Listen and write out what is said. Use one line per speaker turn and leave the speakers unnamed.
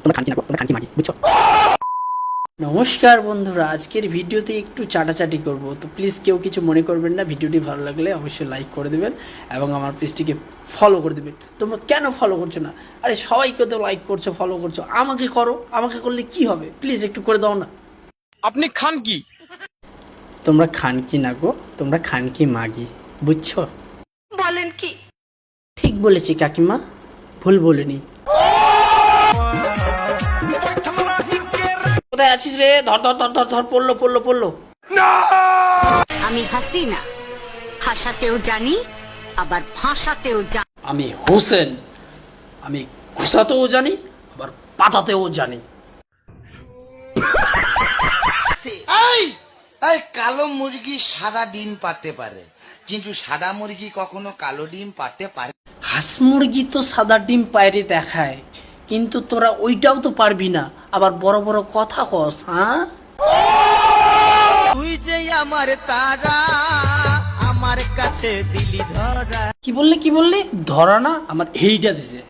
তোমরা খানকি নাগো, তোমরা খানকি মাগি, বুঝছো? নমস্কার বন্ধুরা, আজকের ভিডিওতে একটু চাটাচাটি করব, তো প্লিজ কেউ কিছু মনে করবেন না। ভিডিওটি ভালো লাগলে অবশ্যই লাইক করে দেবেন এবং আমার পেজটিকে ফলো করে দেবেন। তোমরা কেন ফলো করছো না? আরে সবাইকে তো লাইক করছো, ফলো করছো, আমাকে করো। আমাকে করলে কি হবে? প্লিজ একটু করে দাও না।
আপনি খান কি?
তোমরা খানকি নাগো, তোমরা খানকি মাগি, বুঝছো?
বলেন কি?
ঠিক বলেছি কাকিমা, ভুল বলিনি। কোথায় আছিস রে? ধর ধর ধর ধর ধর, পড়লো পড়লো পড়লো।
আমি হাসিনা, হাসাতেও জানি আবার ভাষাতেও জানি।
আমি হোসেন, আমি ঘুষাতেও জানি আবার পাতাতেও জানি।
এই এই কালো মুরগি সাদা ডিম পারতে পারে, কিন্তু সাদা মুরগি কখনো কালো ডিম পারতে পারে?
হাঁস মুরগি তো সাদা ডিম পায়রে দেখায়, কিন্তু তোরা ওইটাও তো পারবি না, আবার বড় বড় কথা কস। হ্যাঁ,
তুই যে আমার তারা, আমার কাছে দিলি ধরা।
কি বললি? ধরা না, আমার এইটা দিছে।